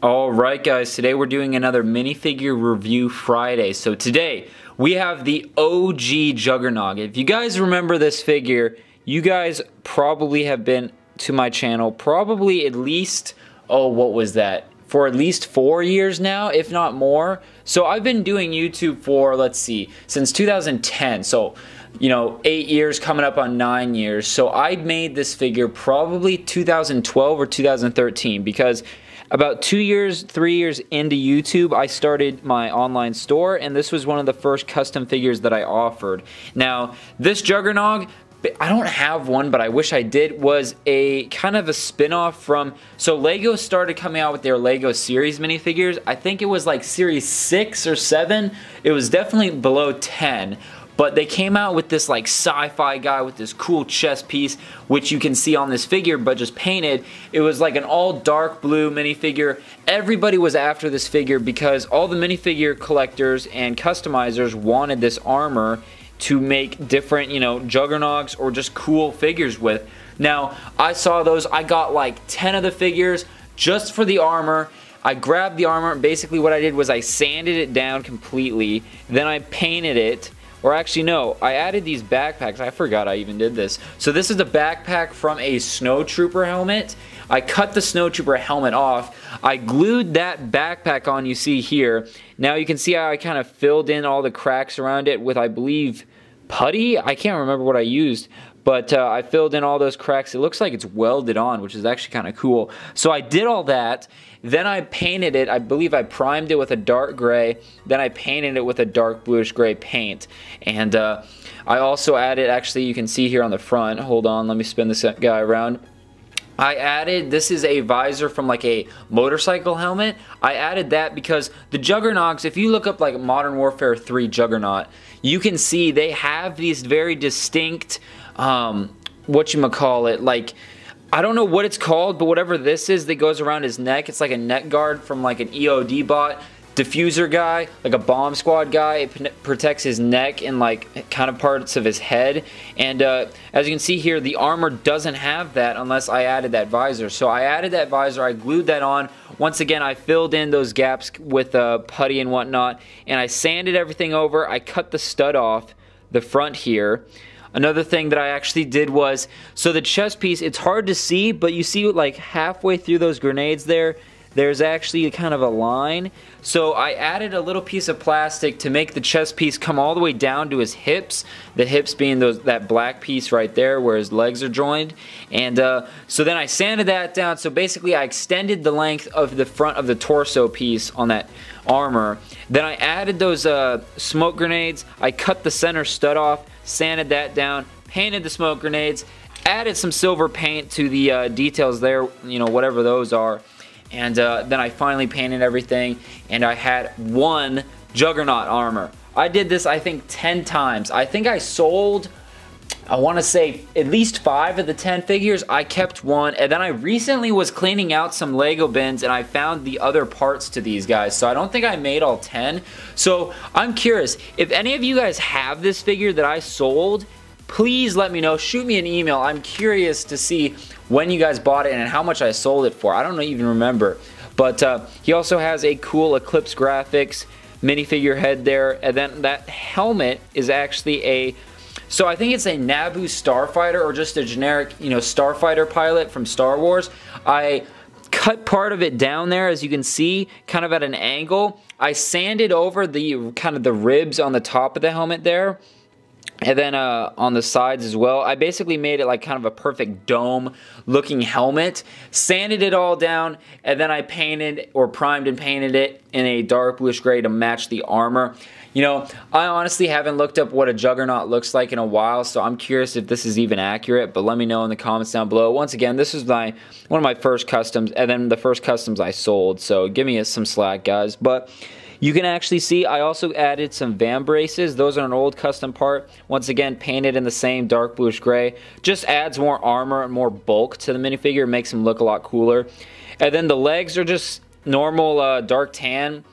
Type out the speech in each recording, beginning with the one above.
Alright guys, today we're doing another minifigure review Friday. So today we have the OG Juggernaut. If you guys remember this figure, you guys probably have been to my channel probably at least, what was that? For at least 4 years now, if not more. So I've been doing YouTube for, let's see, since 2010. So, 8 years coming up on 9 years. So I made this figure probably 2012 or 2013 because about 2 years, 3 years into YouTube, I started my online store, and this was one of the first custom figures that I offered. Now, this Juggernaut, I don't have one, but I wish I did, was a kind of a spin-off from, so Lego started coming out with their Lego series minifigures. I think it was like series 6 or 7. It was definitely below 10. But they came out with this like sci-fi guy with this cool chest piece, which you can see on this figure, but just painted. It was like an all dark blue minifigure. Everybody was after this figure because all the minifigure collectors and customizers wanted this armor to make different, juggernauts or just cool figures with. Now, I saw those. I got like 10 of the figures just for the armor. I grabbed the armor, and basically what I did was I sanded it down completely. Then I painted it. Or actually, no, I added these backpacks. I forgot I even did this. So this is a backpack from a snowtrooper helmet. I cut the snowtrooper helmet off. I glued that backpack on, you see here. Now you can see how I kind of filled in all the cracks around it with, I believe, putty? I can't remember what I used. But I filled in all those cracks. It looks like it's welded on, which is actually kind of cool. So I did all that. Then I painted it. I believe I primed it with a dark gray. Then I painted it with a dark bluish gray paint. And I also added, actually you can see here on the front. Hold on, let me spin this guy around. I added, this is a visor from like a motorcycle helmet. I added that because the Juggernauts, if you look up like Modern Warfare 3 Juggernaut, you can see they have these very distinct, whatchamacallit, like, I don't know what it's called, but whatever this is that goes around his neck, it's like a neck guard from like an EOD bot. Diffuser guy, like a bomb squad guy. It protects his neck and like kind of parts of his head. And as you can see here, the armor doesn't have that unless I added that visor. So I added that visor, I glued that on. Once again, I filled in those gaps with putty and whatnot, and I sanded everything over. I cut the stud off the front here. Another thing that I actually did was, so the chest piece, it's hard to see, but you see like halfway through those grenades there, there's actually kind of a line. So I added a little piece of plastic to make the chest piece come all the way down to his hips. The hips being that black piece right there where his legs are joined. And so then I sanded that down. So basically I extended the length of the front of the torso piece on that armor. Then I added those smoke grenades. I cut the center stud off, sanded that down, painted the smoke grenades, added some silver paint to the details there, whatever those are. And then I finally painted everything, and I had one Juggernaut armor. I did this, I think, 10 times. I think I sold, I want to say, at least 5 of the 10 figures. I kept one, and then I recently was cleaning out some Lego bins, and I found the other parts to these guys. So I don't think I made all 10. So I'm curious, if any of you guys have this figure that I sold, please let me know. Shoot me an email. I'm curious to see when you guys bought it and how much I sold it for. I don't even remember. But he also has a cool Eclipse graphics minifigure head there. And then that helmet is actually a, so I think it's a Naboo starfighter or just a generic, starfighter pilot from Star Wars. I cut part of it down there, as you can see, kind of at an angle. I sanded over the kind of the ribs on the top of the helmet there. And then on the sides as well, I basically made it like kind of a perfect dome looking helmet, sanded it all down, and then I painted or primed and painted it in a dark bluish gray to match the armor. I honestly haven't looked up what a Juggernaut looks like in a while, so I'm curious if this is even accurate, but let me know in the comments down below. Once again, this is one of my first customs, and then the first customs I sold, so give me some slack, guys. But you can actually see I also added some van braces. Those are an old custom part. Once again, painted in the same dark bluish gray. Just adds more armor and more bulk to the minifigure. Makes him look a lot cooler. And then the legs are just normal dark tan.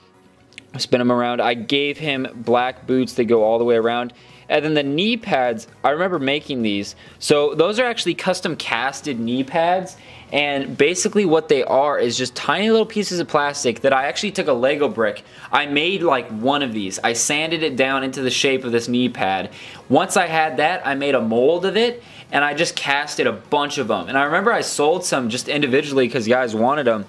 Spin him around. I gave him black boots that go all the way around. And then the knee pads, I remember making these. So those are actually custom casted knee pads. And basically what they are is just tiny little pieces of plastic that I actually took a Lego brick. I made like one of these. I sanded it down into the shape of this knee pad. Once I had that, I made a mold of it, and I just casted a bunch of them. And I remember I sold some just individually because guys wanted them.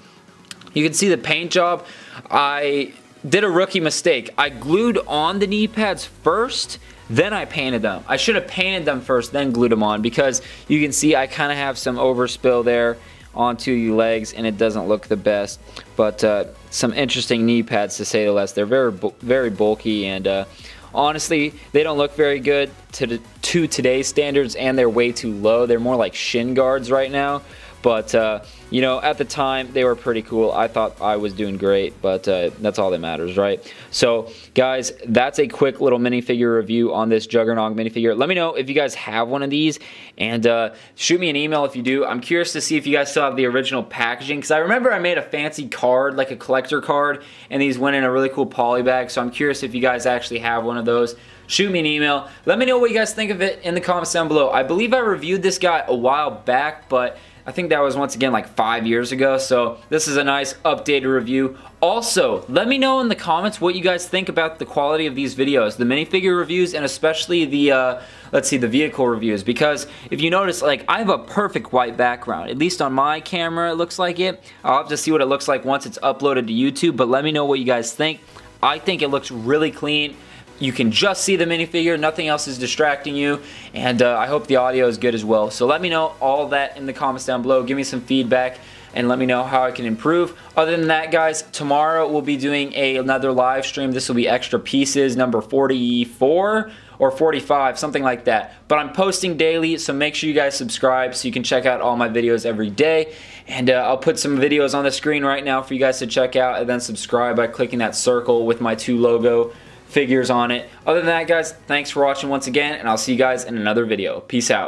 You can see the paint job. I did a rookie mistake. I glued on the knee pads first, then I painted them. I should have painted them first, then glued them on, because you can see I kind of have some overspill there onto the legs, and it doesn't look the best. But some interesting knee pads, to say the least. They're very bulky, and honestly, they don't look very good to today's standards, and they're way too low. They're more like shin guards right now. But, you know, at the time, they were pretty cool. I thought I was doing great, but that's all that matters, right? So, guys, that's a quick little minifigure review on this Juggernaut minifigure. Let me know if you guys have one of these, and shoot me an email if you do. I'm curious to see if you guys still have the original packaging, because I remember I made a fancy card, like a collector card, and these went in a really cool poly bag, so I'm curious if you guys actually have one of those. Shoot me an email. Let me know what you guys think of it in the comments down below. I believe I reviewed this guy a while back, but I think that was once again like 5 years ago, so this is a nice updated review. Also, let me know in the comments what you guys think about the quality of these videos, the minifigure reviews, and especially the, let's see, the vehicle reviews, because if you notice, like, I have a perfect white background, at least on my camera it looks like it. I'll have to see what it looks like once it's uploaded to YouTube, but let me know what you guys think. I think it looks really clean. You can just see the minifigure, nothing else is distracting you, and I hope the audio is good as well. So let me know all that in the comments down below. Give me some feedback and let me know how I can improve. Other than that, guys, tomorrow we'll be doing another live stream. This will be extra pieces, number 44 or 45, something like that. But I'm posting daily, so make sure you guys subscribe so you can check out all my videos every day. And I'll put some videos on the screen right now for you guys to check out, and then subscribe by clicking that circle with my 2 logo figures on it. Other than that, guys, thanks for watching once again, and I'll see you guys in another video. Peace out.